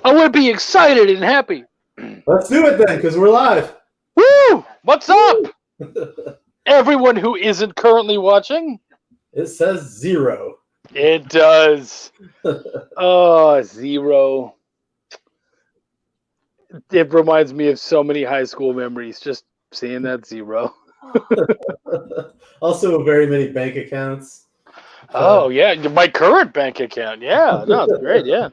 I want to be excited and happy. Let's do it then, because we're live. Woo! What's up? Everyone who isn't currently watching? It says 0. It does. Oh, 0. It reminds me of so many high school memories, just seeing that 0. Also, very many bank accounts. Oh, yeah. My current bank account. Yeah. No, it's great. Yeah.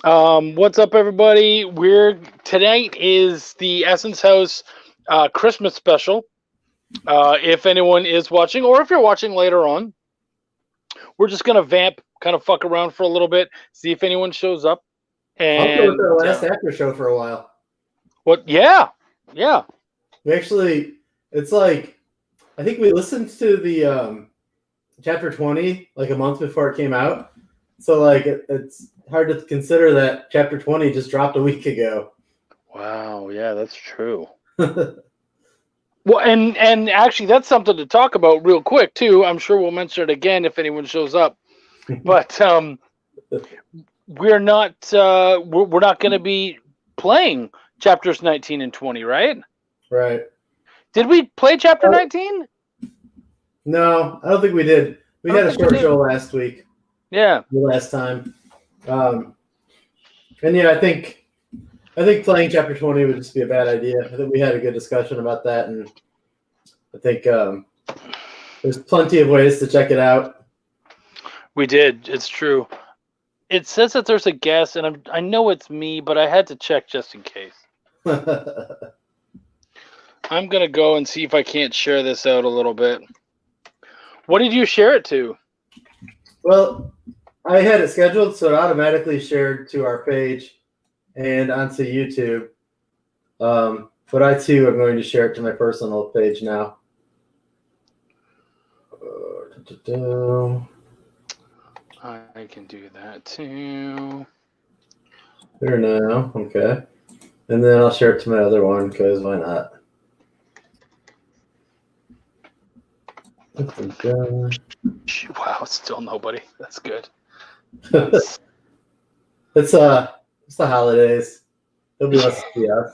What's up, everybody? Tonight is the Essence House Christmas special. If anyone is watching, or if you're watching later on, we're just gonna vamp, kind of fuck around for a little bit, see if anyone shows up. And I'll go with our last Aftershow for a while. What? Yeah. We actually, it's like, I think we listened to the chapter 20 like a month before it came out. So like it's hard to consider that chapter 20 just dropped a week ago. Wow. Yeah, that's true. Well, and actually, that's something to talk about real quick too. I'm sure we'll mention it again if anyone shows up. But we're not going to be playing chapters 19 and 20, right? Right. Did we play chapter 19? No, I don't think we did. We had a short show last week. Yeah. The last time. And yeah, I think playing chapter 20 would just be a bad idea. I think we had a good discussion about that, and I think there's plenty of ways to check it out. We did. It's true. It says that there's a guest, and I know it's me, but I had to check just in case. I'm going to go and see if I can't share this out a little bit. What did you share it to? Well, I had it scheduled, so it automatically shared to our page and onto YouTube. But I, too, am going to share it to my personal page now. I can do that, too. There now. Okay. And then I'll share it to my other one, because why not? Wow, still nobody. That's good. It's the holidays. There'll be less to see us.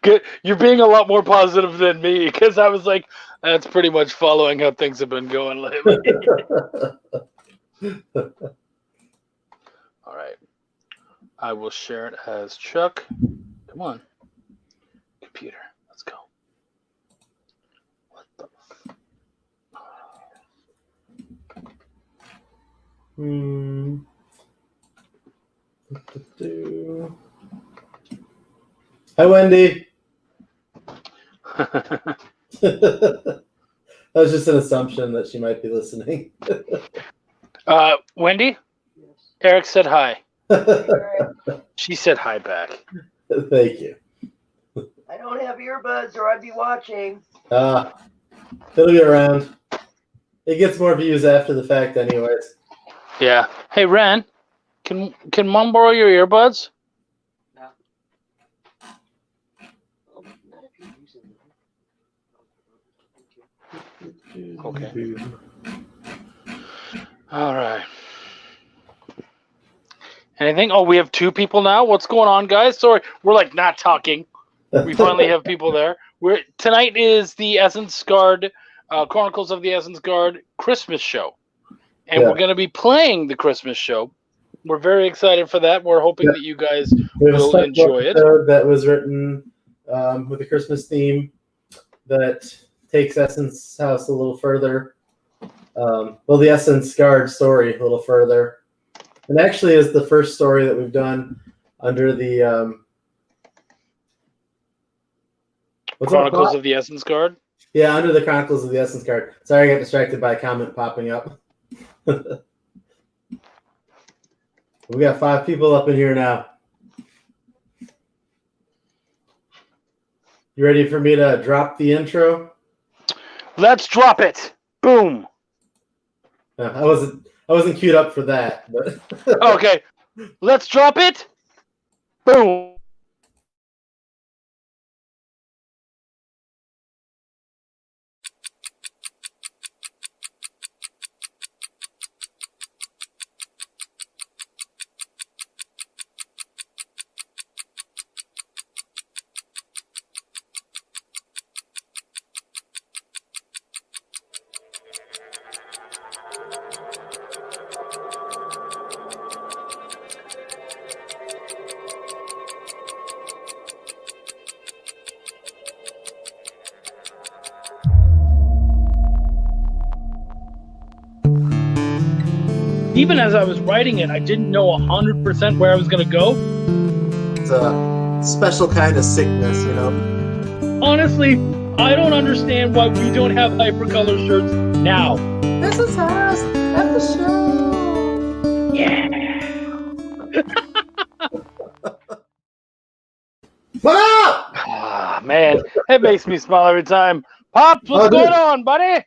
Good. You're being a lot more positive than me, because I was like, that's pretty much following how things have been going lately. All right. I will share it as Chuck. Come on. Computer. Let's go. What the? Hi, Wendy. That was just an assumption that she might be listening. Wendy? Yes. Eric said hi. She said hi back. Thank you. I don't have earbuds or I'd be watching. It'll be around. It gets more views after the fact anyways. Yeah. Hey, Ren, can Mom borrow your earbuds? No. Oh, not if you're using them. Okay. All right. Anything? Oh, we have 2 people now? What's going on, guys? Sorry, we're like not talking. We finally have people there. Tonight is the Essence Guard, Chronicles of the Essence Guard Christmas show. And we're going to be playing the Christmas show. We're very excited for that. We're hoping that you guys will enjoy it. That was written with a Christmas theme that takes Essence House a little further. The Essence Guard story a little further. And actually is the first story that we've done under the Chronicles of the Essence Guard? Yeah, under the Chronicles of the Essence Guard. Sorry, I got distracted by a comment popping up. We got 5 people up in here now. You ready for me to drop the intro? Let's drop it. Boom. I wasn't queued up for that, but okay. Let's drop it. Boom. even as I was writing it, I didn't know 100% where I was going to go. It's a special kind of sickness, you know. Honestly, I don't understand why we don't have hypercolor shirts now. This is us at the show. Yeah. What up? Ah, man, it makes me smile every time. Pops, what's going on, buddy?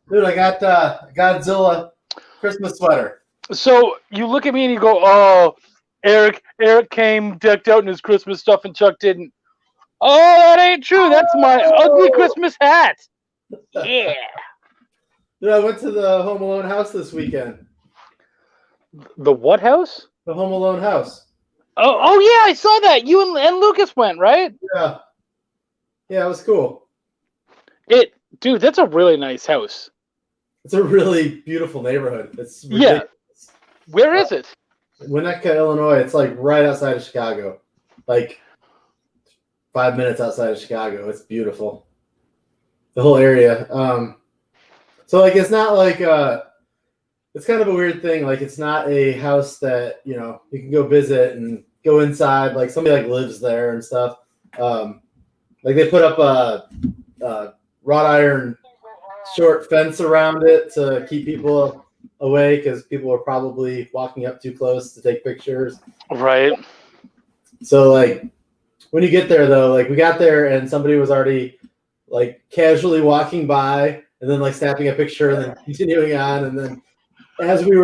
Dude, I got Godzilla Christmas sweater. So you look at me and you go, "Oh, Eric came decked out in his Christmas stuff and Chuck didn't." Oh, that ain't true. That's my ugly Christmas hat. Yeah. Dude, I went to the Home Alone house this weekend. The what house? The Home Alone house. Oh yeah, I saw that. You and Lucas went, right? Yeah. Yeah, it was cool. Dude, that's a really nice house. It's a really beautiful neighborhood. It's ridiculous. Yeah. Where is it? Winnetka, Illinois. It's like right outside of Chicago. Like 5 minutes outside of Chicago. It's beautiful. The whole area. So like it's not like it's kind of a weird thing. Like it's not a house that, you know, you can go visit and go inside. Like somebody like lives there and stuff. Like they put up a wrought iron short fence around it to keep people away because people were probably walking up too close to take pictures. Right. So like when you get there though, like we got there and somebody was already like casually walking by and then like snapping a picture and then continuing on. And then as we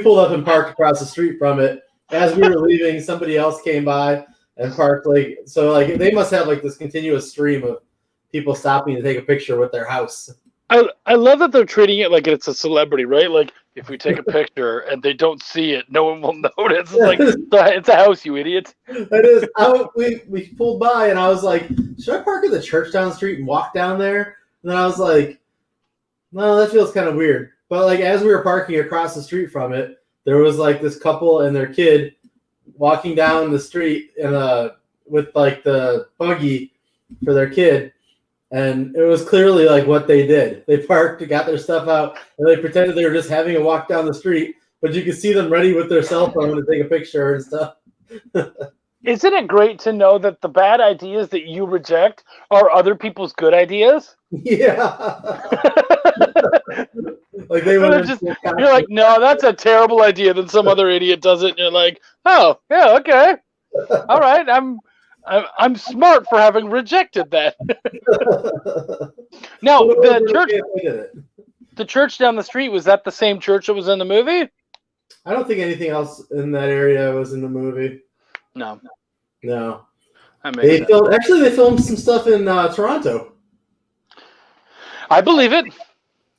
pulled up and parked across the street from it. As we were leaving, somebody else came by and parked like, so like they must have like this continuous stream of people stopping to take a picture with their house. I love that they're treating it like it's a celebrity, right? Like if we take a picture and they don't see it, no one will notice. It's like it's a house, you idiot. It is. We pulled by and I was like, should I park at the church down the street and walk down there? And then I was like, no, that feels kind of weird. But like as we were parking across the street from it, there was like this couple and their kid walking down the street with like the buggy for their kid. And it was clearly like what they did. They parked, got their stuff out, and they pretended they were just having a walk down the street. But you could see them ready with their cell phone to take a picture and stuff. Isn't it great to know that the bad ideas that you reject are other people's good ideas? Yeah. Like they were you're like, no, that's a terrible idea. Then some other idiot does it, and you're like, oh, yeah, okay, all right, I'm smart for having rejected that. Now, the church down the street, was that the same church that was in the movie? I don't think anything else in that area was in the movie. No. They filmed some stuff in Toronto. I believe it.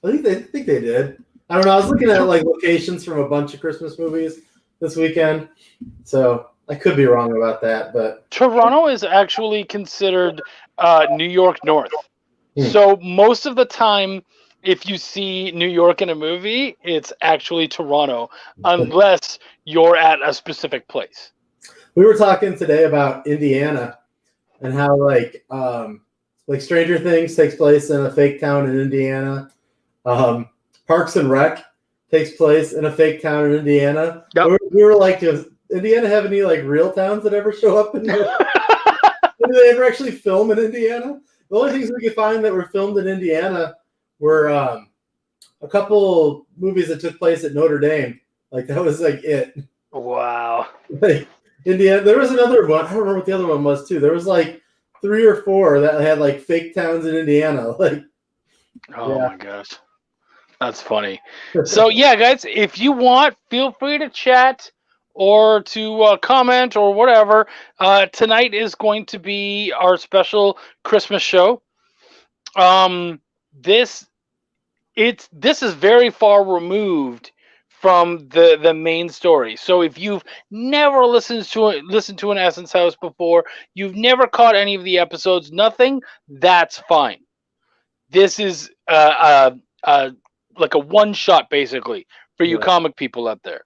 I think they did. I don't know. I was looking at like locations from a bunch of Christmas movies this weekend, so I could be wrong about that. But Toronto is actually considered New York North. So most of the time, if you see New York in a movie, it's actually Toronto, unless you're at a specific place. We were talking today about Indiana and how like Stranger Things takes place in a fake town in Indiana. Parks and Rec takes place in a fake town in Indiana. Yep. We were like, does Indiana have any like real towns that ever show up in here? Did they ever actually film in Indiana? The only things we could find that were filmed in Indiana were a couple movies that took place at Notre Dame. Like that was like it. Wow. Like Indiana. There was another one. I don't remember what the other one was too. There was like 3 or 4 that had like fake towns in Indiana. Like, oh my gosh, that's funny. So yeah, guys, if you want, feel free to chat or to comment or whatever. Tonight is going to be our special Christmas show. This is very far removed from the main story. So if you've never listened to an Essence House before, you've never caught any of the episodes, nothing, that's fine. This is like a one shot basically for you comic people out there.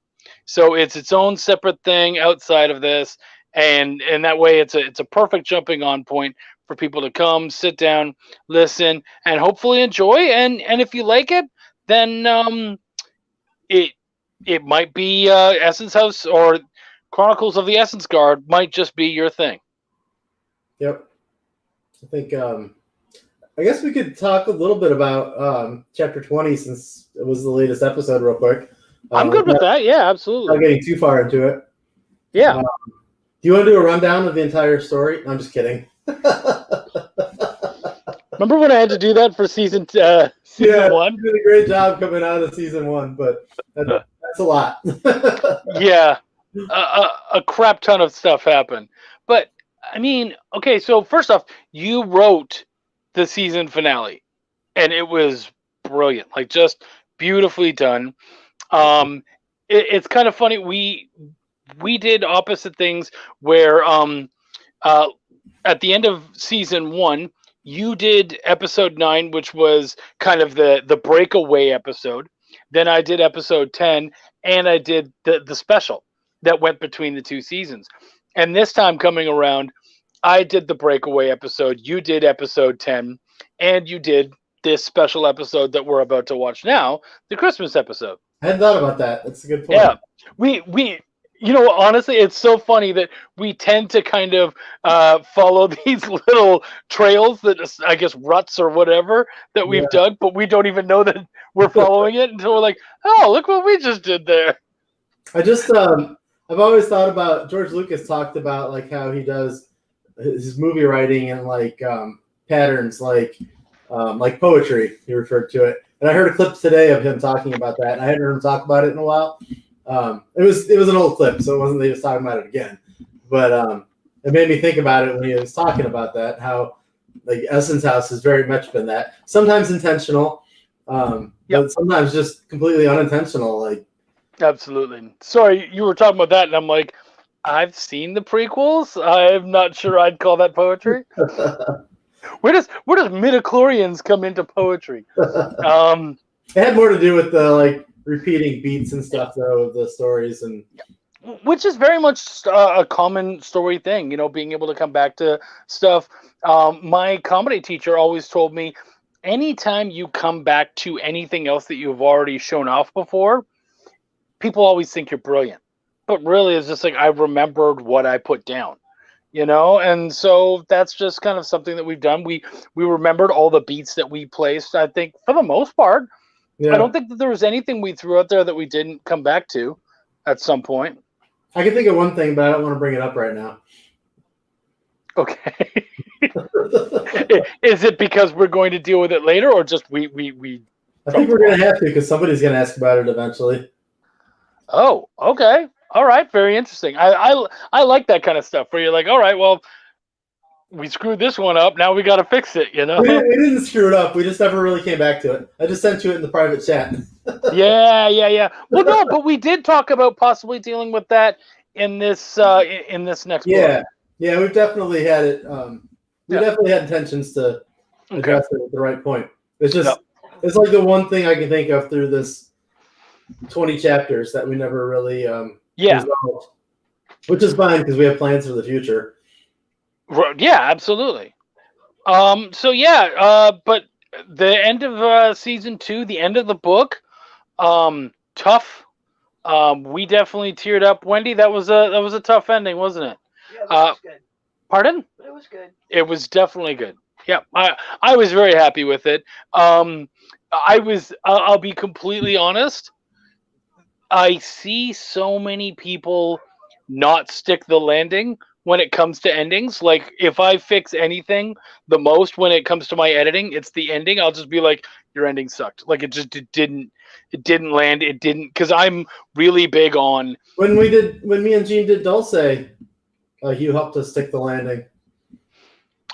So it's its own separate thing outside of this, and that way it's a perfect jumping on point for people to come, sit down, listen, and hopefully enjoy. And if you like it, then it might be Essence House or Chronicles of the Essence Guard might just be your thing. Yep. I think I guess we could talk a little bit about chapter 20 since it was the latest episode real quick. I'm good with that. Yeah, absolutely. Not getting too far into it. Yeah. Do you want to do a rundown of the entire story? I'm just kidding. Remember when I had to do that for season one? You did a great job coming out of season 1, but that's a lot. Yeah. A crap ton of stuff happened. But, I mean, okay, so first off, you wrote the season finale, and it was brilliant. Like, just beautifully done. It's kind of funny. We did opposite things where at the end of season 1, you did episode 9, which was kind of the breakaway episode. Then I did episode 10, and I did the special that went between the 2 seasons. And this time coming around, I did the breakaway episode, you did episode 10, and you did this special episode that we're about to watch now, the Christmas episode. I hadn't thought about that. That's a good point. Yeah. We honestly, it's so funny that we tend to kind of follow these little trails that, I guess, ruts or whatever that we've dug, but we don't even know that we're following it until we're like, oh, look what we just did there. I just, I've always thought about, George Lucas talked about like how he does his movie writing and like patterns, like poetry, he referred to it. And I heard a clip today of him talking about that. I hadn't heard him talk about it in a while. It was an old clip, so it wasn't that he was talking about it again. But it made me think about it when he was talking about that, how like Essence House has very much been that. Sometimes intentional, but sometimes just completely unintentional. Like, absolutely. Sorry, you were talking about that, and I'm like, I've seen the prequels. I'm not sure I'd call that poetry. Where does midichlorians come into poetry? It had more to do with the like repeating beats and stuff, though, of the stories, and which is very much a common story thing. Being able to come back to stuff. My comedy teacher always told me, anytime you come back to anything else that you've already shown off before, people always think you're brilliant. But really, it's just like, I remembered what I put down. And so that's just kind of something that we've done. We remembered all the beats that we placed, I think, for the most part. Yeah. I don't think that there was anything we threw out there that we didn't come back to at some point. I can think of one thing, but I don't want to bring it up right now. Okay. Is it because we're going to deal with it later, or just we I think we're going to have to, because somebody's going to ask about it eventually. Oh, okay. All right, very interesting. I like that kind of stuff where you're like, all right, well, we screwed this one up. Now we got to fix it, We didn't screw it up. We just never really came back to it. I just sent you it in the private chat. Yeah. Well, no, but we did talk about possibly dealing with that in this next book. Yeah, we've definitely had it. We definitely had intentions to address it at the right point. It's just it's like the one thing I can think of through this 20 chapters that we never really resolved, which is fine because we have plans for the future. Yeah, absolutely. But the end of season 2, the end of the book, tough. We definitely teared up. Wendy, that was a tough ending, wasn't it? Yeah, that was good. Pardon? It was good. It was definitely good. Yeah, I was very happy with it. I'll be completely honest. I see so many people not stick the landing when it comes to endings. Like, if I fix anything the most when it comes to my editing, it's the ending. I'll just be like, your ending sucked. Like, it didn't land. It didn't, because I'm really big on when me and Gene did Dulce, you helped us stick the landing.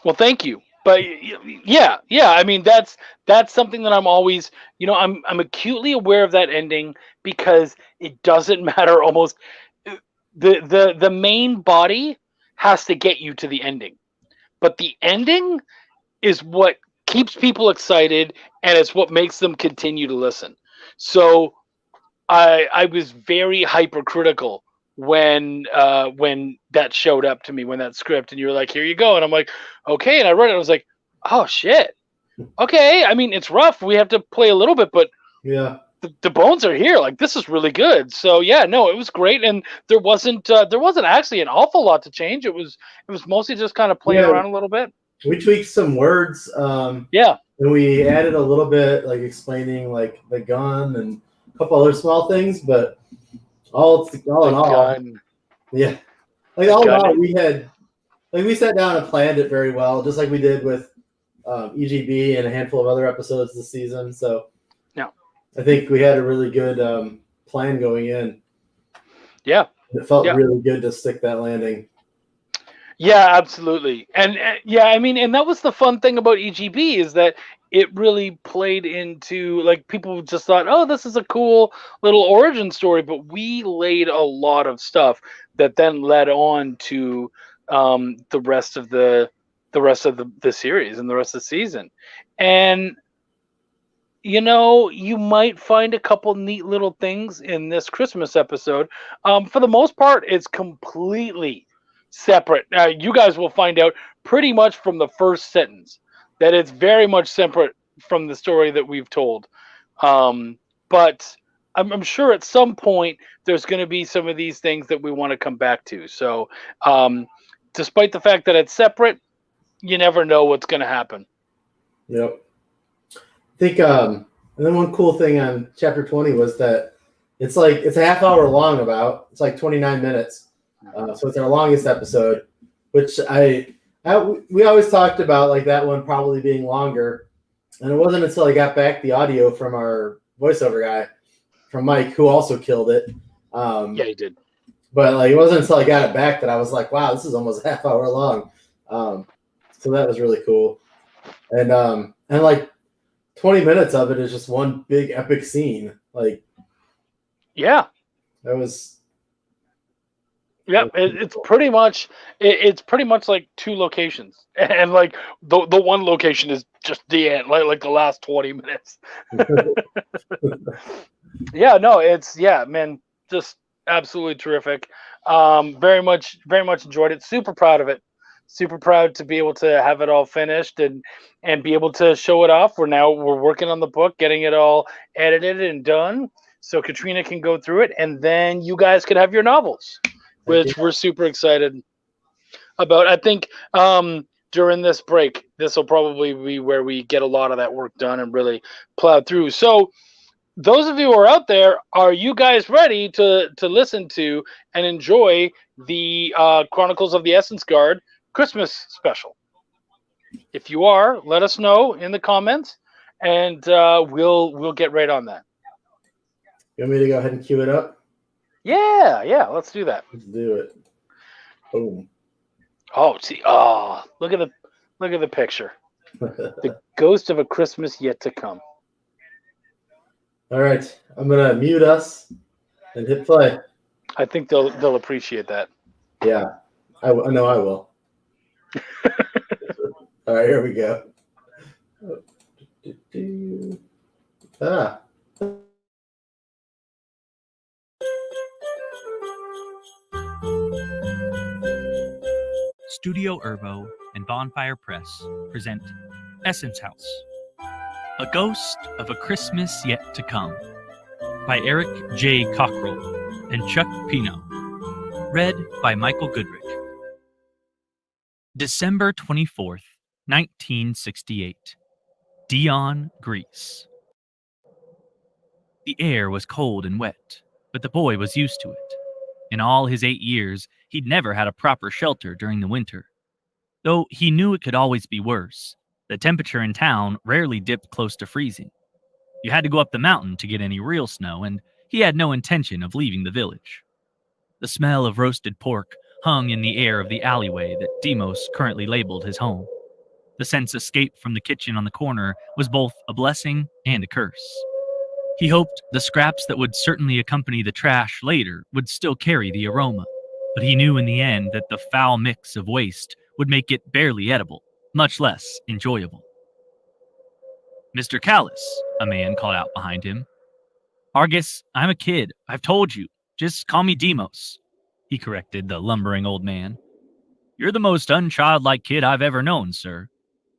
Well, thank you. But yeah. I mean, that's something that I'm always, I'm acutely aware of that ending, because it doesn't matter almost. The main body has to get you to the ending, but the ending is what keeps people excited, and it's what makes them continue to listen. So I was very hypercritical when that showed up to me, when that script, and you were like, here you go, and I'm like, okay, and I read it, I was like, oh shit, okay. I mean, it's rough, we have to play a little bit, but yeah, the bones are here. Like, this is really good. So yeah, no, it was great, and there wasn't actually an awful lot to change. It was mostly just kind of playing around a little bit. We tweaked some words. Yeah. And we added a little bit, like explaining like the gun and a couple other small things, but all in all, yeah, like all in all, we sat down and planned it very well, just like we did with EGB and a handful of other episodes this season. So yeah, I think we had a really good plan going in. Yeah, it felt really good to stick that landing. Yeah, absolutely. And yeah, I mean, and that was the fun thing about EGB is that it really played into, like, people just thought, oh, this is a cool little origin story, but we laid a lot of stuff that then led on to the rest of the series and the rest of the season. And you might find a couple neat little things in this Christmas episode. For the most part, it's completely separate. You guys will find out pretty much from the first sentence that it's very much separate from the story that we've told. But I'm sure at some point there's going to be some of these things that we want to come back to. So despite the fact that it's separate, you never know what's going to happen. Yep. I think and then one cool thing on chapter 20 was that it's a half hour long, it's like 29 minutes. So it's our longest episode, which we always talked about, like, that one probably being longer. And it wasn't until I got back the audio from our voiceover guy, from Mike, who also killed it. Yeah, he did. But like, it wasn't until I got it back that I was like, wow, this is almost a half hour long. So that was really cool. And like 20 minutes of it is just one big epic scene. Like, yeah, that was. Yeah, it's pretty much like two locations, and like the one location is just the end, like the last 20 minutes. Yeah, no, man, just absolutely terrific. Very much enjoyed it. Super proud of it. Super proud to be able to have it all finished and be able to show it off. We're working on the book, getting it all edited and done, so Katrina can go through it, and then you guys can have your novels, which we're super excited about. I think during this break, this will probably be where we get a lot of that work done and really plow through. So those of you who are out there, are you guys ready to listen to and enjoy the Chronicles of the Essence Guard Christmas special? If you are, let us know in the comments, and we'll get right on that. You want me to go ahead and cue it up? Yeah, let's do that. Let's do it. Boom. Oh, see, look at the picture. The ghost of a Christmas yet to come. All right, I'm gonna mute us and hit play. I think they'll appreciate that. Yeah, I know I will. All right, here we go. Studio Erbo and Bonfire Press present Essence House, A Ghost of a Christmas Yet to Come, by Eric J. Cockrell and Chuck Pino. Read by Michael Goodrick. December 24th, 1968. Dion, Greece. The air was cold and wet, but the boy was used to it. In all his 8 years, he'd never had a proper shelter during the winter. Though he knew it could always be worse, the temperature in town rarely dipped close to freezing. You had to go up the mountain to get any real snow, and he had no intention of leaving the village. The smell of roasted pork hung in the air of the alleyway that Demos currently labeled his home. The sense escaped from the kitchen on the corner was both a blessing and a curse. He hoped the scraps that would certainly accompany the trash later would still carry the aroma, but he knew in the end that the foul mix of waste would make it barely edible, much less enjoyable. "Mr. Callis," a man called out behind him. "Argus, I'm a kid. I've told you. Just call me Demos," he corrected the lumbering old man. "You're the most unchildlike kid I've ever known, sir.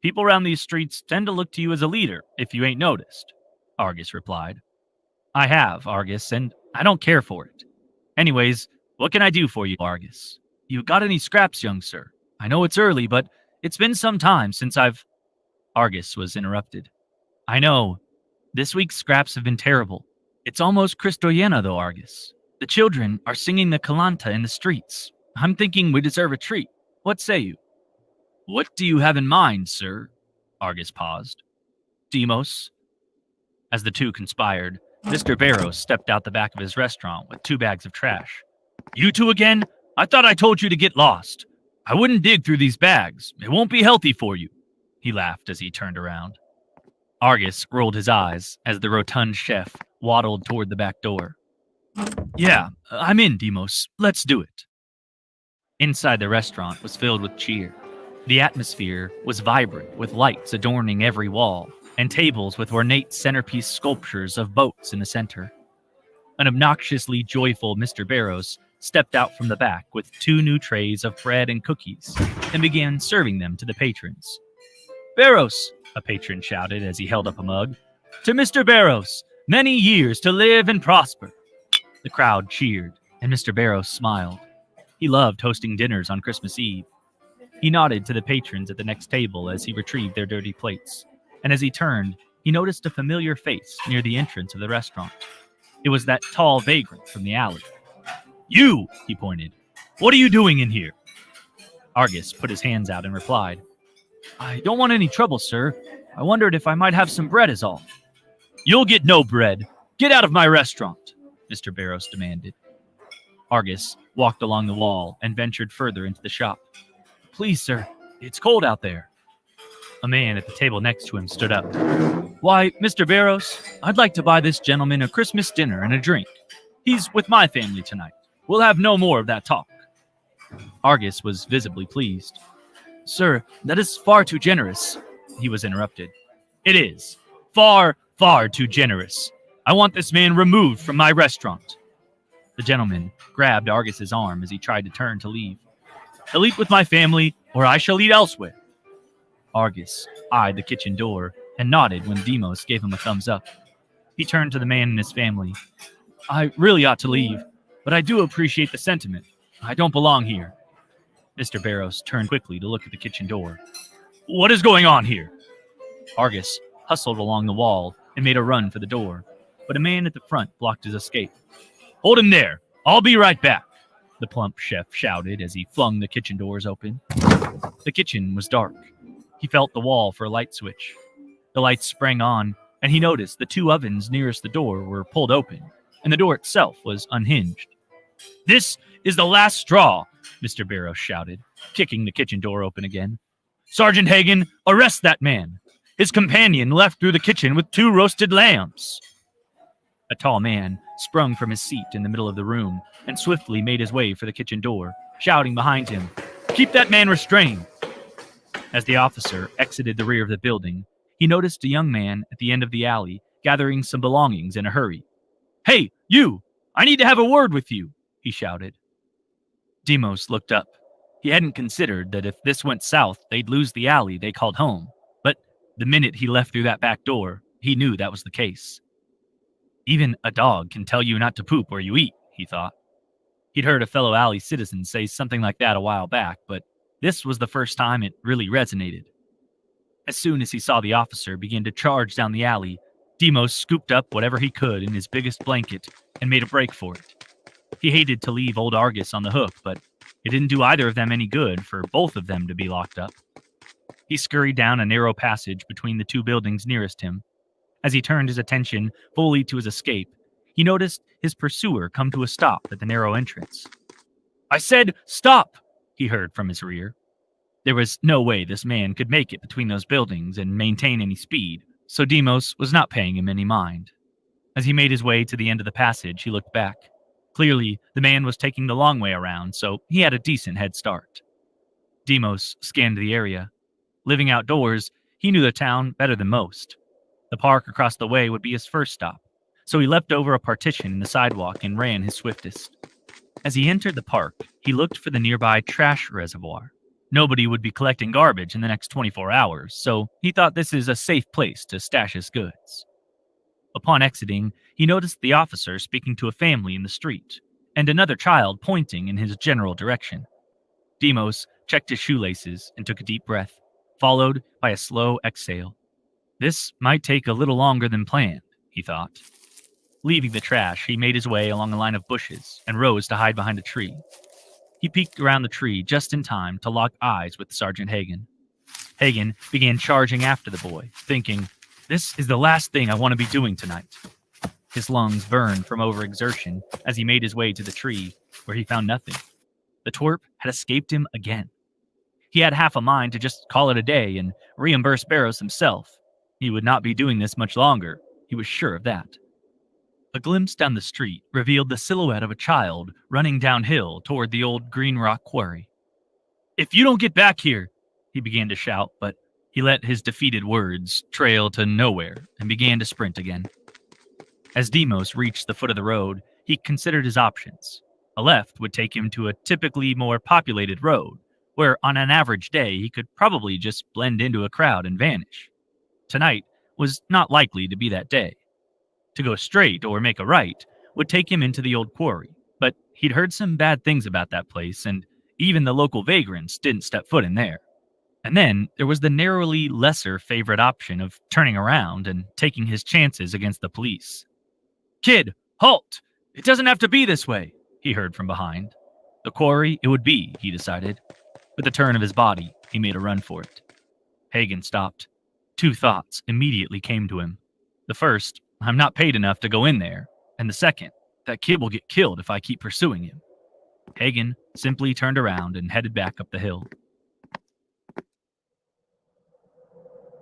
People around these streets tend to look to you as a leader, if you ain't noticed," Argus replied. I have, Argus, and I don't care for it. Anyways, what can I do for you, Argus? You got any scraps, young sir? I know it's early, but it's been some time since I've... Argus was interrupted. I know. This week's scraps have been terrible. It's almost Christoyena, though, Argus. The children are singing the Kalanta in the streets. I'm thinking we deserve a treat. What say you? What do you have in mind, sir? Argus paused. Demos? As the two conspired, Mr. Barrows stepped out the back of his restaurant with 2 bags of trash. You two again? I thought I told you to get lost. I wouldn't dig through these bags. It won't be healthy for you. He laughed as he turned around. Argus rolled his eyes as the rotund chef waddled toward the back door. Yeah, I'm in, Demos. Let's do it. Inside the restaurant was filled with cheer. The atmosphere was vibrant, with lights adorning every wall, and tables with ornate centerpiece sculptures of boats in the center. An obnoxiously joyful Mr. Barrows stepped out from the back with 2 new trays of bread and cookies and began serving them to the patrons. Barrows, a patron shouted as he held up a mug. To Mr. Barrows, many years to live and prosper. The crowd cheered, and Mr. Barrows smiled. He loved hosting dinners on Christmas Eve. He nodded to the patrons at the next table as he retrieved their dirty plates, and as he turned, he noticed a familiar face near the entrance of the restaurant. It was that tall vagrant from the alley. You, he pointed. What are you doing in here? Argus put his hands out and replied, I don't want any trouble, sir. I wondered if I might have some bread is all. You'll get no bread. Get out of my restaurant, Mr. Barrows demanded. Argus walked along the wall and ventured further into the shop. Please, sir, it's cold out there. A man at the table next to him stood up. Why, Mr. Barrows, I'd like to buy this gentleman a Christmas dinner and a drink. He's with my family tonight. We'll have no more of that talk. Argus was visibly pleased. Sir, that is far too generous. He was interrupted. It is. Far, far too generous. I want this man removed from my restaurant. The gentleman grabbed Argus's arm as he tried to turn to leave. He'll eat with my family, or I shall eat elsewhere. Argus eyed the kitchen door and nodded when Demos gave him a thumbs up. He turned to the man and his family. I really ought to leave, but I do appreciate the sentiment. I don't belong here. Mr. Barrows turned quickly to look at the kitchen door. What is going on here? Argus hustled along the wall and made a run for the door, but a man at the front blocked his escape. Hold him there. I'll be right back, the plump chef shouted as he flung the kitchen doors open. The kitchen was dark. He felt the wall for a light switch. The lights sprang on, and he noticed the 2 ovens nearest the door were pulled open, and the door itself was unhinged. This is the last straw, Mr. Barrows shouted, kicking the kitchen door open again. Sergeant Hagen, arrest that man. His companion left through the kitchen with 2 roasted lambs. A tall man sprung from his seat in the middle of the room and swiftly made his way for the kitchen door, shouting behind him, Keep that man restrained. As the officer exited the rear of the building, he noticed a young man at the end of the alley gathering some belongings in a hurry. Hey, you! I need to have a word with you, he shouted. Demos looked up. He hadn't considered that if this went south, they'd lose the alley they called home. But the minute he left through that back door, he knew that was the case. Even a dog can tell you not to poop where you eat, he thought. He'd heard a fellow alley citizen say something like that a while back, but this was the first time it really resonated. As soon as he saw the officer begin to charge down the alley, Demos scooped up whatever he could in his biggest blanket and made a break for it. He hated to leave old Argus on the hook, but it didn't do either of them any good for both of them to be locked up. He scurried down a narrow passage between the 2 buildings nearest him. As he turned his attention fully to his escape, he noticed his pursuer come to a stop at the narrow entrance. I said, stop, he heard from his rear. There was no way this man could make it between those buildings and maintain any speed, so Demos was not paying him any mind. As he made his way to the end of the passage, he looked back. Clearly, the man was taking the long way around, so he had a decent head start. Demos scanned the area. Living outdoors, he knew the town better than most. The park across the way would be his first stop, so he leapt over a partition in the sidewalk and ran his swiftest. As he entered the park, he looked for the nearby trash reservoir. Nobody would be collecting garbage in the next 24 hours, so he thought this is a safe place to stash his goods. Upon exiting, he noticed the officer speaking to a family in the street, and another child pointing in his general direction. Demos checked his shoelaces and took a deep breath, followed by a slow exhale. This might take a little longer than planned, he thought. Leaving the trash, he made his way along a line of bushes and rose to hide behind a tree. He peeked around the tree just in time to lock eyes with Sergeant Hagen. Hagen began charging after the boy, thinking, "This is the last thing I want to be doing tonight." His lungs burned from overexertion as he made his way to the tree, where he found nothing. The twerp had escaped him again. He had half a mind to just call it a day and reimburse Barrows himself. He would not be doing this much longer, he was sure of that. A glimpse down the street revealed the silhouette of a child running downhill toward the old green rock quarry. "If you don't get back here," he began to shout, but he let his defeated words trail to nowhere and began to sprint again. As Demos reached the foot of the road, he considered his options. A left would take him to a typically more populated road, where on an average day he could probably just blend into a crowd and vanish. Tonight was not likely to be that day. To go straight or make a right would take him into the old quarry, but he'd heard some bad things about that place, and even the local vagrants didn't step foot in there. And then there was the narrowly lesser favorite option of turning around and taking his chances against the police. "Kid, halt! It doesn't have to be this way," he heard from behind. The quarry it would be, he decided. With a turn of his body, he made a run for it. Hagen stopped. Two thoughts immediately came to him. The first, "I'm not paid enough to go in there," and the second, "That kid will get killed if I keep pursuing him." Hagen simply turned around and headed back up the hill.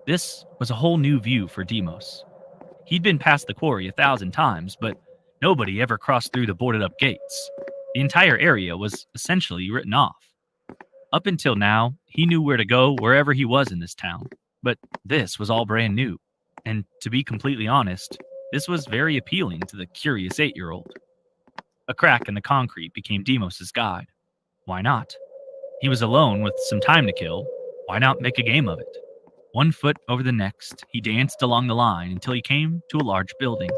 This was a whole new view for Demos. He'd been past the quarry 1,000 times, but nobody ever crossed through the boarded-up gates. The entire area was essentially written off. Up until now, he knew where to go wherever he was in this town, but this was all brand new. And to be completely honest, this was very appealing to the curious 8-year-old. A crack in the concrete became Demos' guide. Why not? He was alone with some time to kill. Why not make a game of it? One foot over the next, he danced along the line until he came to a large building.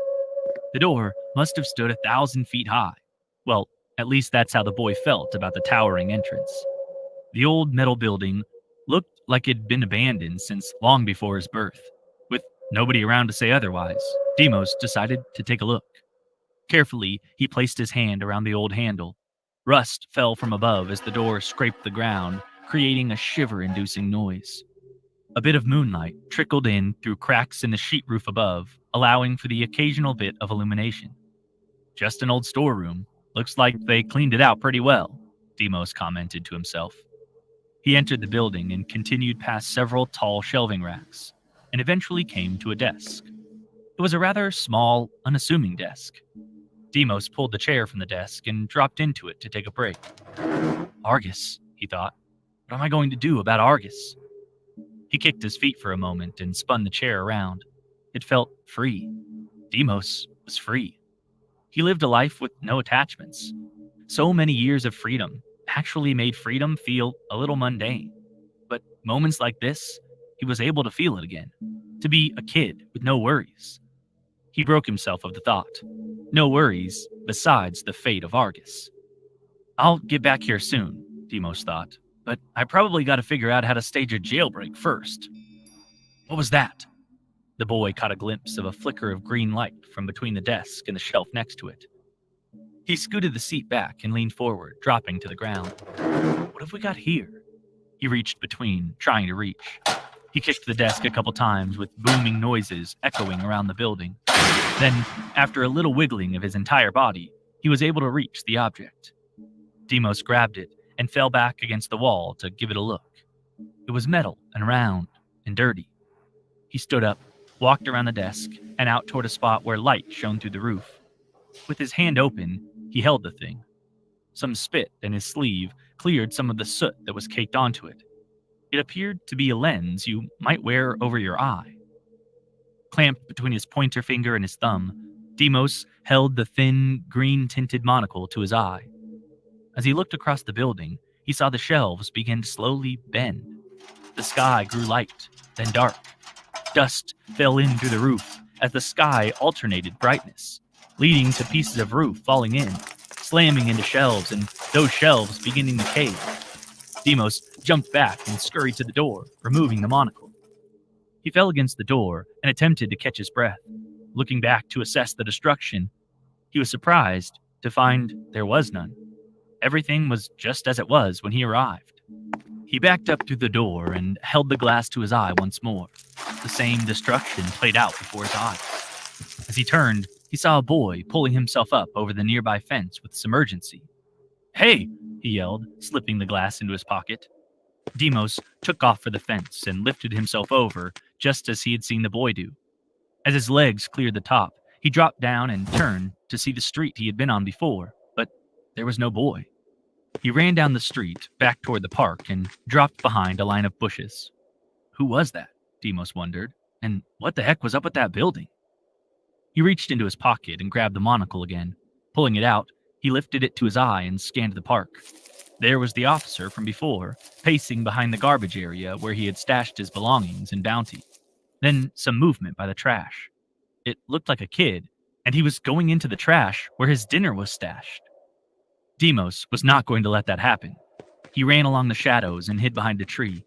The door must have stood 1,000 feet high. Well, at least that's how the boy felt about the towering entrance. The old metal building looked like it had been abandoned since long before his birth. With nobody around to say otherwise, Demos decided to take a look. Carefully, he placed his hand around the old handle. Rust fell from above as the door scraped the ground, creating a shiver-inducing noise. A bit of moonlight trickled in through cracks in the sheet roof above, allowing for the occasional bit of illumination. "Just an old storeroom. Looks like they cleaned it out pretty well," Demos commented to himself. He entered the building and continued past several tall shelving racks, and eventually came to a desk. It was a rather small, unassuming desk. Demos pulled the chair from the desk and dropped into it to take a break. Argus, he thought. What am I going to do about Argus? He kicked his feet for a moment and spun the chair around. It felt free. Demos was free. He lived a life with no attachments. So many years of freedom actually made freedom feel a little mundane. But moments like this, he was able to feel it again. To be a kid with no worries. He broke himself of the thought. No worries besides the fate of Argus. I'll get back here soon, Demos thought. But I probably got to figure out how to stage a jailbreak first. What was that? The boy caught a glimpse of a flicker of green light from between the desk and the shelf next to it. He scooted the seat back and leaned forward, dropping to the ground. What have we got here? He reached between, trying to reach. He kicked the desk a couple times with booming noises echoing around the building. Then, after a little wiggling of his entire body, he was able to reach the object. Demos grabbed it and fell back against the wall to give it a look. It was metal and round and dirty. He stood up, walked around the desk, and out toward a spot where light shone through the roof. With his hand open, he held the thing. Some spit in his sleeve cleared some of the soot that was caked onto it. It appeared to be a lens you might wear over your eye. Clamped between his pointer finger and his thumb, Demos held the thin, green-tinted monocle to his eye. As he looked across the building, he saw the shelves begin to slowly bend. The sky grew light, then dark. Dust fell in through the roof, as the sky alternated brightness, leading to pieces of roof falling in, slamming into shelves, and those shelves beginning to cave. Demos jumped back and scurried to the door, removing the monocle. He fell against the door and attempted to catch his breath. Looking back to assess the destruction, he was surprised to find there was none. Everything was just as it was when he arrived. He backed up through the door and held the glass to his eye once more. The same destruction played out before his eyes. As he turned, he saw a boy pulling himself up over the nearby fence with some urgency. "Hey!" he yelled, slipping the glass into his pocket. Demos took off for the fence and lifted himself over just as he had seen the boy do. As his legs cleared the top, he dropped down and turned to see the street he had been on before, but there was no boy. He ran down the street, back toward the park, and dropped behind a line of bushes. Who was that? Demos wondered. And what the heck was up with that building? He reached into his pocket and grabbed the monocle again. Pulling it out, he lifted it to his eye and scanned the park. There was the officer from before, pacing behind the garbage area where he had stashed his belongings and bounty. Then some movement by the trash. It looked like a kid, and he was going into the trash where his dinner was stashed. Demos was not going to let that happen. He ran along the shadows and hid behind a tree.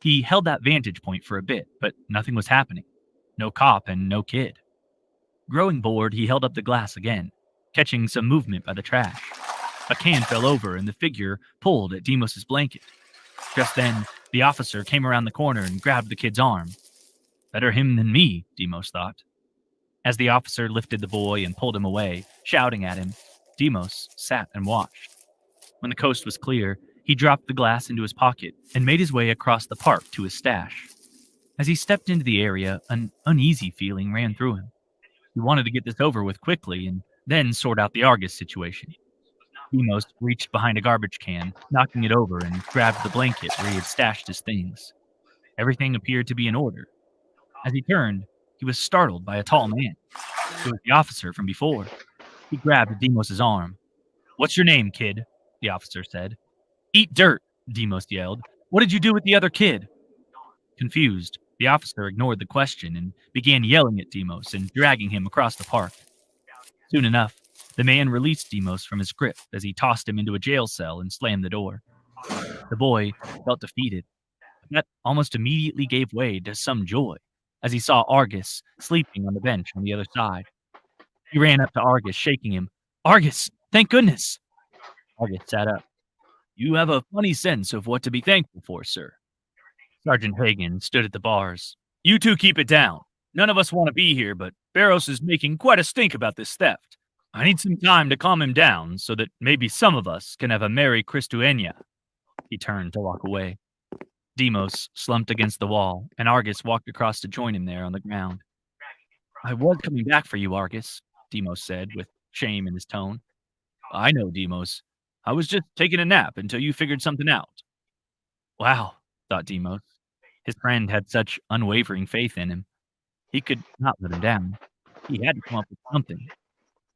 He held that vantage point for a bit, but nothing was happening. No cop and no kid. Growing bored, he held up the glass again, catching some movement by the trash. A can fell over and the figure pulled at Demos's blanket. Just then, the officer came around the corner and grabbed the kid's arm. Better him than me, Demos thought. As the officer lifted the boy and pulled him away, shouting at him, Demos sat and watched. When the coast was clear, he dropped the glass into his pocket and made his way across the park to his stash. As he stepped into the area, an uneasy feeling ran through him. He wanted to get this over with quickly and then sort out the Argus situation. Demos reached behind a garbage can, knocking it over, and grabbed the blanket where he had stashed his things. Everything appeared to be in order. As he turned, he was startled by a tall man. It was the officer from before. He grabbed Demos's arm. "What's your name, kid?" the officer said. "Eat dirt," Demos yelled. "What did you do with the other kid?" Confused, the officer ignored the question and began yelling at Demos and dragging him across the park. Soon enough, the man released Demos from his grip as he tossed him into a jail cell and slammed the door. The boy felt defeated, but that almost immediately gave way to some joy as he saw Argus sleeping on the bench on the other side. He ran up to Argus, shaking him. "Argus, thank goodness!" Argus sat up. "You have a funny sense of what to be thankful for, sir." Sergeant Hagen stood at the bars. "You two keep it down. None of us want to be here, but Barros is making quite a stink about this theft. I need some time to calm him down so that maybe some of us can have a Merry Christuenia." He turned to walk away. Demos slumped against the wall, and Argus walked across to join him there on the ground. "I was coming back for you, Argus," Demos said, with shame in his tone. "I know, Demos. I was just taking a nap until you figured something out." Wow, thought Demos. His friend had such unwavering faith in him. He could not let him down. He had to come up with something.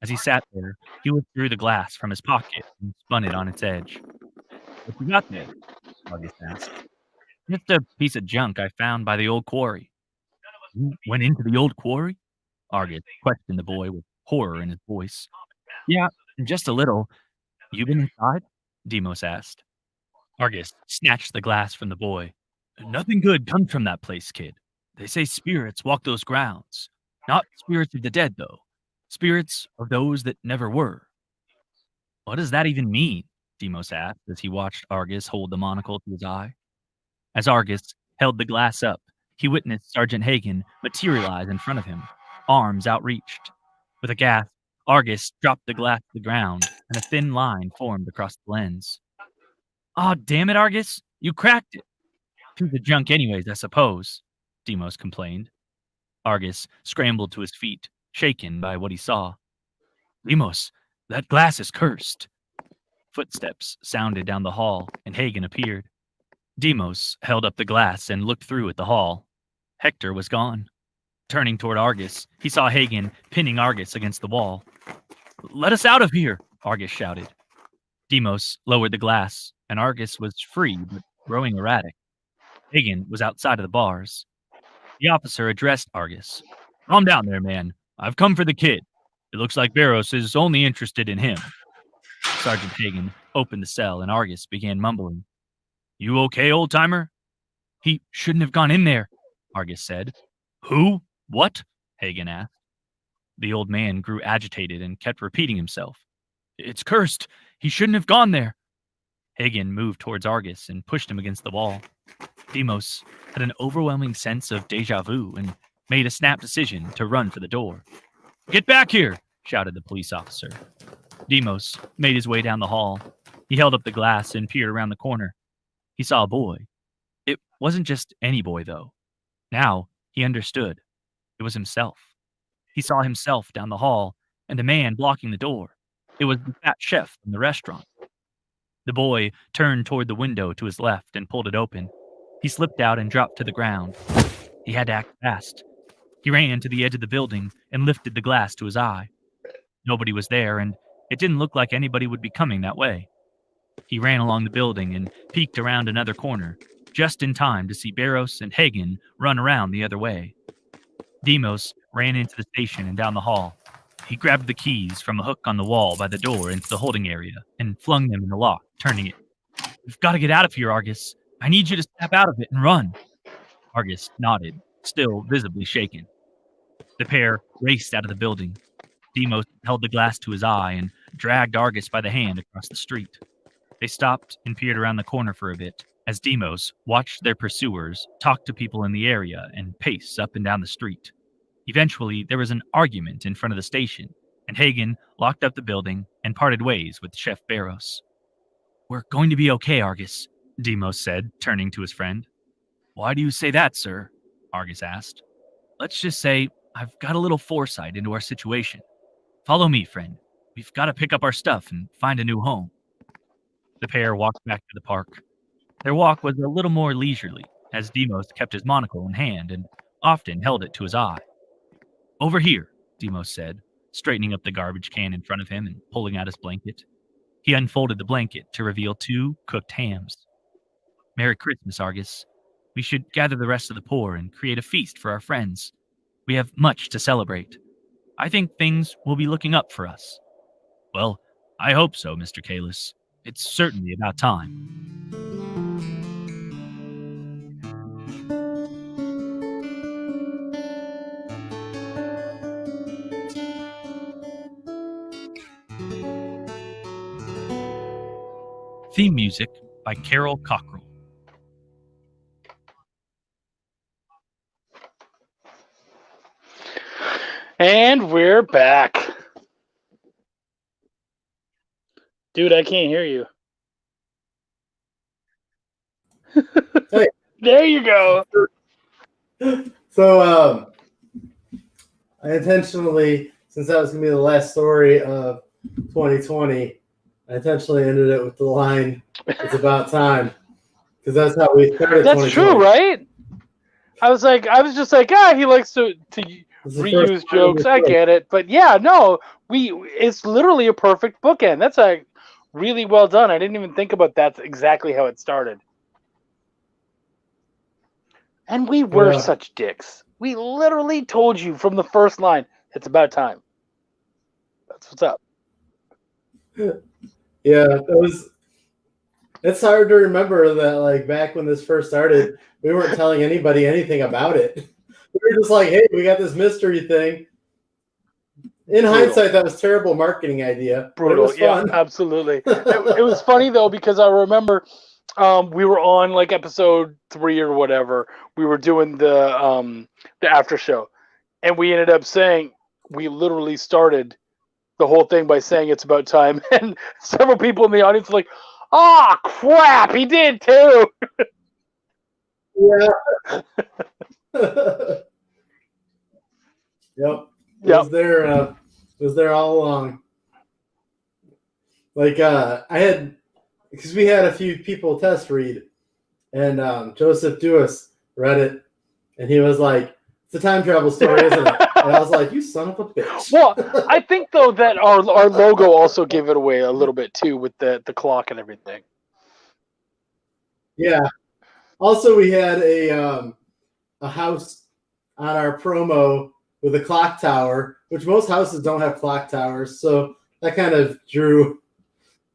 As he sat there, he withdrew the glass from his pocket and spun it on its edge. "What you got there?" Argus asked. "Just a piece of junk I found by the old quarry." "You went into the old quarry?" Argus questioned the boy with horror in his voice. "Yeah, just a little. You been inside?" Demos asked. Argus snatched the glass from the boy. "Nothing good comes from that place, kid. They say spirits walk those grounds. Not spirits of the dead, though. Spirits of those that never were." "What does that even mean?" Demos asked as he watched Argus hold the monocle to his eye. As Argus held the glass up, he witnessed Sergeant Hagen materialize in front of him, arms outreached. With a gasp, Argus dropped the glass to the ground, and a thin line formed across the lens. "Aw, damn it, Argus! You cracked it!" "Threw the junk anyways, I suppose," Demos complained. Argus scrambled to his feet, shaken by what he saw. "Demos, that glass is cursed." Footsteps sounded down the hall, and Hagen appeared. Demos held up the glass and looked through at the hall. Hector was gone. Turning toward Argus, he saw Hagen pinning Argus against the wall. "Let us out of here!" Argus shouted. Demos lowered the glass, and Argus was free but growing erratic. Hagen was outside of the bars. The officer addressed Argus. Calm down there, man. I've come for the kid. It looks like Barros is only interested in him. Sergeant Hagen opened the cell, and Argus began mumbling. You okay, old-timer? He shouldn't have gone in there, Argus said. Who? What? Hagen asked. The old man grew agitated and kept repeating himself. It's cursed. He shouldn't have gone there. Hagen moved towards Argus and pushed him against the wall. Demos had an overwhelming sense of déjà vu and made a snap decision to run for the door. Get back here, shouted the police officer. Demos made his way down the hall. He held up the glass and peered around the corner. He saw a boy. It wasn't just any boy, though. Now he understood. It was himself. He saw himself down the hall and a man blocking the door. It was the fat chef from the restaurant. The boy turned toward the window to his left and pulled it open. He slipped out and dropped to the ground. He had to act fast. He ran to the edge of the building and lifted the glass to his eye. Nobody was there, and it didn't look like anybody would be coming that way. He ran along the building and peeked around another corner, just in time to see Barros and Hagen run around the other way. Demos ran into the station and down the hall. He grabbed the keys from a hook on the wall by the door into the holding area and flung them in the lock, turning it. We've got to get out of here, Argus. I need you to snap out of it and run. Argus nodded, still visibly shaken. The pair raced out of the building. Demos held the glass to his eye and dragged Argus by the hand across the street. They stopped and peered around the corner for a bit as Demos watched their pursuers talk to people in the area and pace up and down the street. Eventually, there was an argument in front of the station, and Hagen locked up the building and parted ways with Chef Barros. We're going to be okay, Argus, Demos said, turning to his friend. Why do you say that, sir? Argus asked. Let's just say I've got a little foresight into our situation. Follow me, friend. We've got to pick up our stuff and find a new home. The pair walked back to the park. Their walk was a little more leisurely, as Demos kept his monocle in hand and often held it to his eye. Over here, Demos said, straightening up the garbage can in front of him and pulling out his blanket. He unfolded the blanket to reveal 2 cooked hams. Merry Christmas, Argus. We should gather the rest of the poor and create a feast for our friends. We have much to celebrate. I think things will be looking up for us. Well, I hope so, Mr. Kalis. It's certainly about time. Theme music by Carol Cockrell. And we're back. Dude, I can't hear you. Hey. There you go. So, I intentionally, since that was going to be the last story of 2020, I intentionally ended it with the line, it's about time. Because that's how we started. That's true, right? I was just like, he likes to reuse jokes. I get it. But yeah, no, it's literally a perfect bookend. That's really well done. I didn't even think about that's exactly how it started. And we were such dicks. We literally told you from the first line, it's about time. That's what's up. Yeah, it's hard to remember that, like, back when this first started, we weren't telling anybody anything about it. We were just like, hey, we got this mystery thing. In hindsight, that was a terrible marketing idea. Brutal, it was fun. Yeah, absolutely. It was funny, though, because I remember we were on, like, episode 3 or whatever. We were doing the Aftershow, and we ended up saying, we literally started the whole thing by saying it's about time, and several people in the audience were like, oh, crap, he did, too! Yeah. Yep. It was there all along. Like, because we had a few people test read, and Joseph Dewis read it, and he was like, it's a time travel story, isn't it? And I was like, you son of a bitch. Well, I think, though, that our logo also gave it away a little bit, too, with the clock and everything. Yeah. Also, we had a house on our promo with a clock tower, which most houses don't have clock towers. So that kind of drew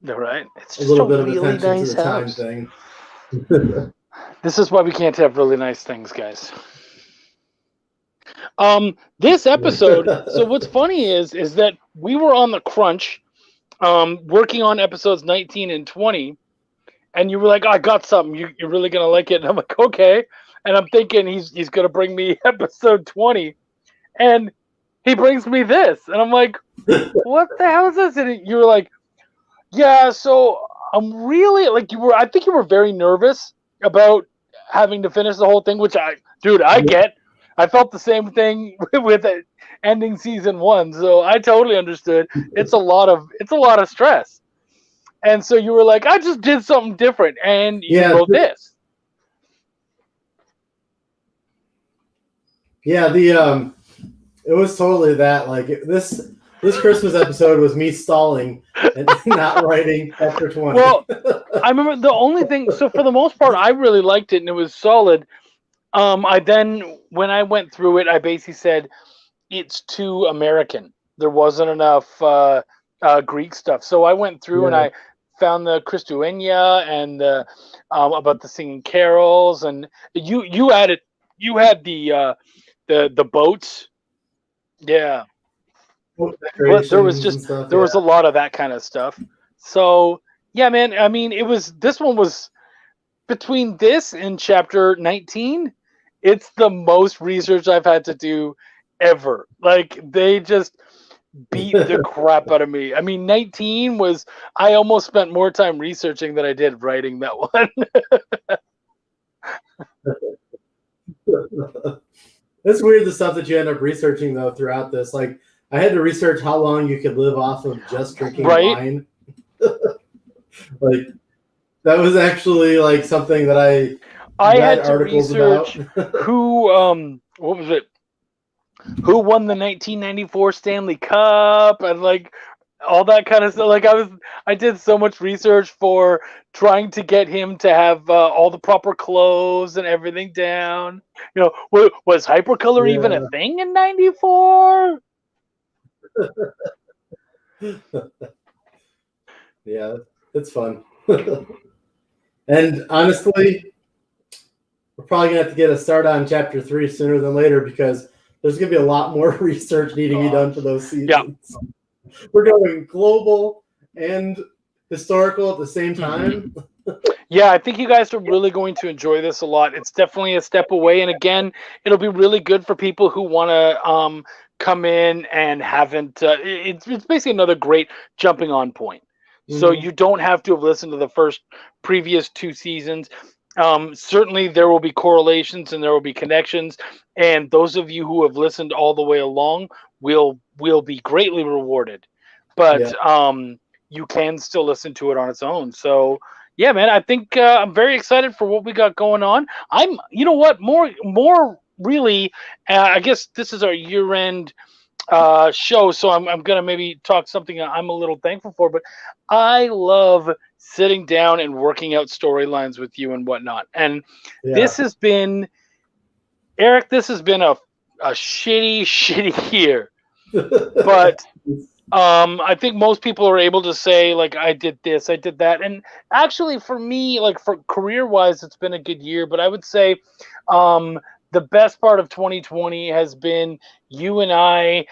Right. It's a just little bit of really attention nice to the time house. thing. This is why we can't have really nice things, guys. This episode, so what's funny is that we were on the crunch, working on episodes 19 and 20, and you were like, I got something, you're really gonna like it. And I'm like, okay. And I'm thinking he's gonna bring me episode 20, and he brings me this, and I'm like, what the hell is this? And you were like, yeah, so I'm really like I think you were very nervous about having to finish the whole thing, which I get. I felt the same thing with it ending season 1, so I totally understood. It's a lot of stress. And so you were like, I just did something different, and you wrote this. Yeah, it was totally that. Like this Christmas episode was me stalling and not writing chapter 20. Well, I remember the only thing. So for the most part, I really liked it, and it was solid. I then, when I went through it, I basically said it's too American. There wasn't enough Greek stuff. So I went through and I found the Christuenia and the about the singing carols, and you had the boats. Yeah. But there was a lot of that kind of stuff. So yeah, man. I mean, this one was between this and chapter 19. It's the most research I've had to do ever. Like, they just beat the crap out of me. I mean, 19 was, I almost spent more time researching than I did writing that one. It's weird, the stuff that you end up researching though throughout this. Like, I had to research how long you could live off of just drinking wine. Like, that was actually like something that I had to research who what was it? Who won the 1994 Stanley Cup, and like all that kind of stuff. Like, I did so much research for trying to get him to have all the proper clothes and everything down. You know, was hypercolor even a thing in 94? Yeah, it's fun. And honestly, we're probably gonna have to get a start on chapter 3 sooner than later, because there's gonna be a lot more research needing to be done for those seasons. Yeah. We're going global and historical at the same time. Yeah, I think you guys are really going to enjoy this a lot. It's definitely a step away, and again, it'll be really good for people who want to come in and haven't. It's basically another great jumping on point. So you don't have to have listened to the previous 2 seasons. Certainly there will be correlations and there will be connections, and those of you who have listened all the way along will be greatly rewarded. But you can still listen to it on its own. So yeah, man, I think I'm very excited for what we got going on. You know what, more really, I guess this is our year-end show, so I'm gonna maybe talk something I'm a little thankful for, but I love sitting down and working out storylines with you and whatnot. And this has been, Eric, this has been a shitty year. But I think most people are able to say, like, I did this, I did that. And actually, for me, like, for career-wise, it's been a good year. But I would say the best part of 2020 has been you and I.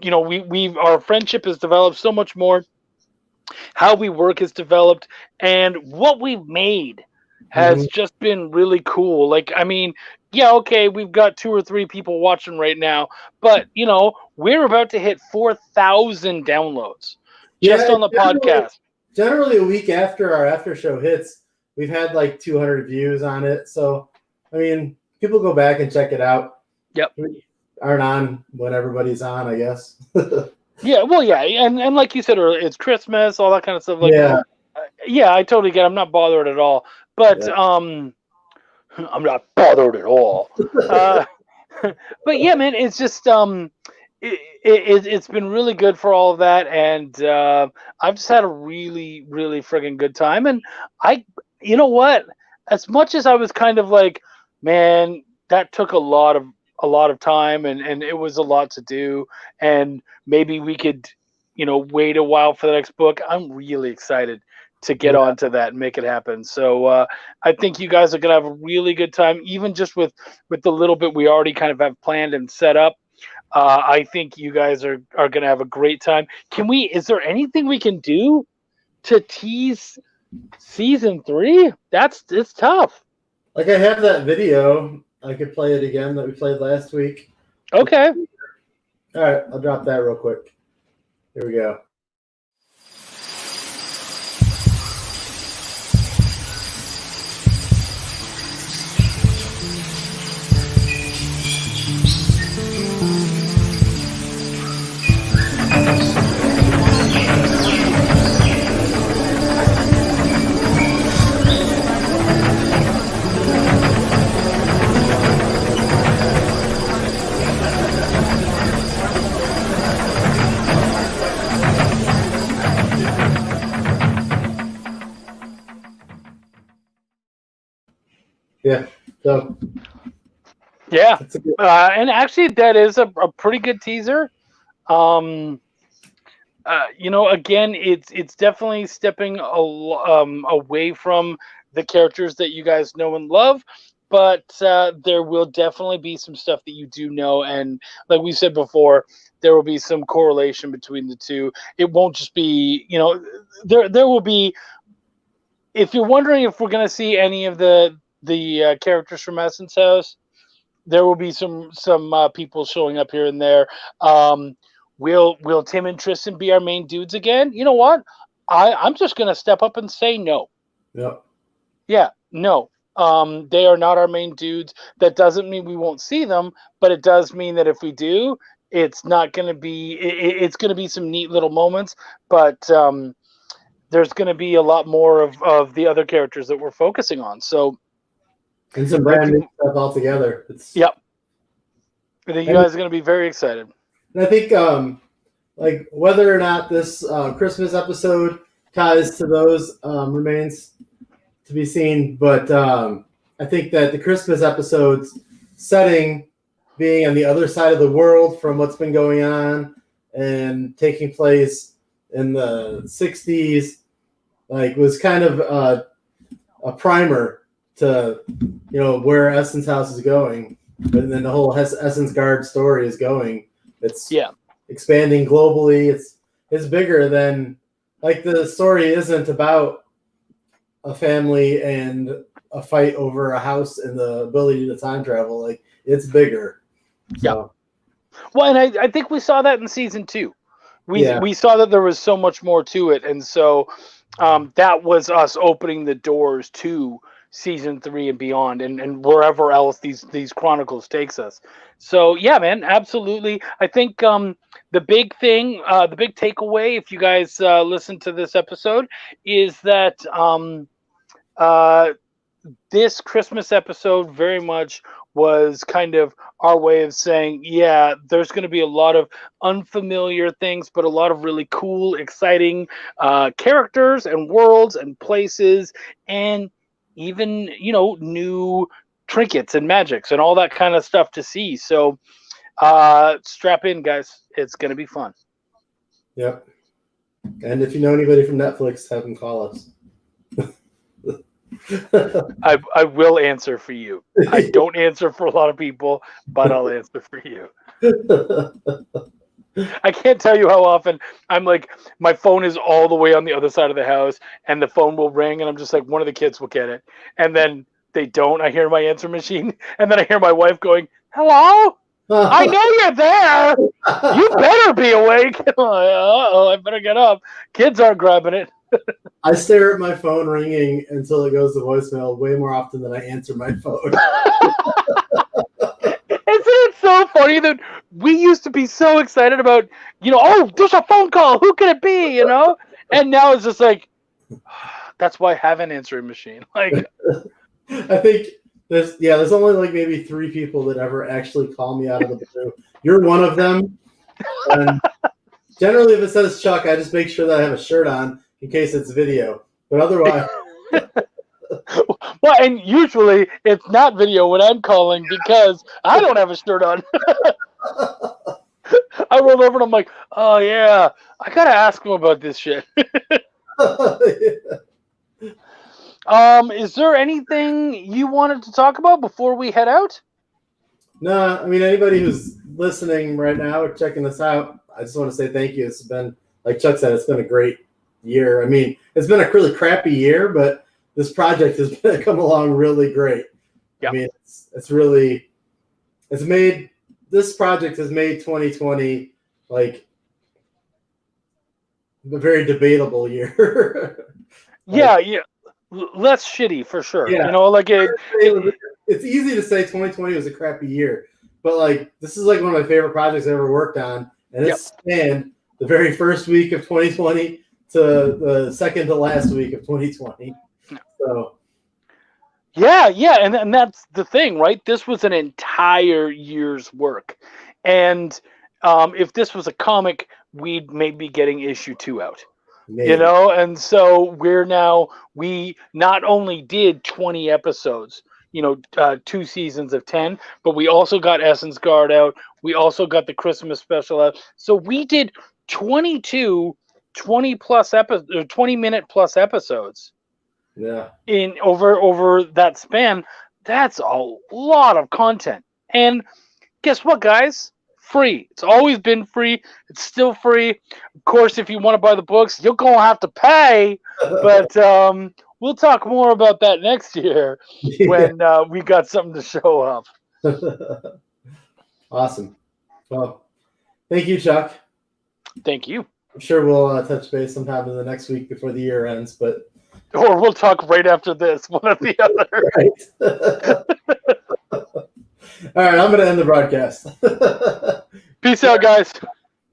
You know, our friendship has developed so much more. How we work has developed, and what we've made has just been really cool. Like, I mean, yeah, okay, we've got 2 or 3 people watching right now, but you know, we're about to hit 4,000 downloads just on the podcast. Generally, a week after our after show hits, we've had like 200 views on it. So, I mean, people go back and check it out. Yep. We aren't on when everybody's on, I guess. Yeah, well, yeah, and like you said earlier, it's Christmas, all that kind of stuff. Like, yeah, I totally get it. I'm not bothered at all. But I'm not bothered at all. But yeah, man, it's just it's been really good for all of that, and I've just had a really, really friggin' good time. And you know what? As much as I was kind of like, man, that took a lot of a lot of time, and it was a lot to do. And maybe we could, wait a while for the next book. I'm really excited to get onto that and make it happen. So I think you guys are going to have a really good time, even just with the little bit we already kind of have planned and set up. I think you guys are going to have a great time. Is there anything we can do to tease season 3? It's tough. Like, I have that video. I could play it again that we played last week. Okay. All right, I'll drop that real quick. Here we go. Yeah. So. Yeah. And actually, that is a pretty good teaser. Again, it's definitely stepping away from the characters that you guys know and love, but there will definitely be some stuff that you do know, and like we said before, there will be some correlation between the two. It won't just be, there will be. If you're wondering if we're going to see any of the characters from Essence House, there will be some people showing up here and there. Will Tim and Tristan be our main dudes again? You know what? I'm just going to step up and say no. Yeah. Yeah, no. They are not our main dudes. That doesn't mean we won't see them, but it does mean that if we do, it's not going to be. It's going to be some neat little moments, but there's going to be a lot more of the other characters that we're focusing on. So. And some brand new stuff altogether. Yep. I think you guys are going to be very excited. And I think, like, whether or not this Christmas episode ties to those remains to be seen. But I think that the Christmas episode's setting being on the other side of the world from what's been going on and taking place in the 60s, like, was kind of a primer to, where Essence House is going, and then the whole Essence Guard story is going. It's expanding globally. It's bigger than, like, the story isn't about a family and a fight over a house and the ability to time travel. Like, it's bigger. So. Yeah. Well, and I think we saw that in season 2. We saw that there was so much more to it, and so that was us opening the doors to season 3 and beyond, and wherever else these chronicles takes us. So yeah, man, absolutely. I think the big thing, the big takeaway, if you guys listen to this episode, is that this Christmas episode very much was kind of our way of saying, yeah, there's going to be a lot of unfamiliar things, but a lot of really cool, exciting characters and worlds and places, and even, new trinkets and magics and all that kind of stuff to see. So strap in, guys. It's going to be fun. Yep. And if you know anybody from Netflix, have them call us. I will answer for you. I don't answer for a lot of people, but I'll answer for you. I can't tell you how often I'm like, my phone is all the way on the other side of the house, and the phone will ring, and I'm just like, one of the kids will get it. And then they don't. I hear my answer machine, and then I hear my wife going, hello? I know you're there. You better be awake. Uh-oh, I better get up. Kids aren't grabbing it. I stare at my phone ringing until it goes to voicemail way more often than I answer my phone. Isn't it so funny that we used to be so excited about, oh, there's a phone call. Who could it be, And now it's just like, that's why I have an answering machine. Like, I think there's only like maybe 3 people that ever actually call me out of the blue. You're one of them. And generally, if it says Chuck, I just make sure that I have a shirt on in case it's video. But otherwise... Well, and usually it's not video when I'm calling because I don't have a shirt on. I rolled over and I'm like, oh yeah, I gotta ask him about this shit. Is there anything you wanted to talk about before we head out? No, I mean, anybody who's listening right now or checking this out, I just want to say thank you. It's been, like Chuck said, it's been a great year. I mean, it's been a really crappy year, but this project has come along really great. Yep. I mean, this project has made 2020 like a very debatable year. Yeah. Less shitty for sure. Yeah. You know, like it's easy to say 2020 was a crappy year, but like this is like one of my favorite projects I ever worked on, and it spanned the very first week of 2020 to the second to last week of 2020. So yeah, and that's the thing, right? This was an entire year's work, and if this was a comic, we'd maybe getting issue 2 out. maybe. You know, and so we not only did 20 episodes, 2 seasons of 10, but we also got Essence Guard out. We also got the Christmas special out. So we did 22 20-minute plus episodes. Yeah. In over that span. That's a lot of content. And guess what, guys? Free. It's always been free. It's still free. Of course, if you want to buy the books, you're going to have to pay. But we'll talk more about that next year when we got something to show up. Awesome. Well, thank you, Chuck. Thank you. I'm sure we'll touch base sometime in the next week before the year ends, but Or we'll talk right after this, one or the other. Right. All right, I'm going to end the broadcast. Peace out, guys.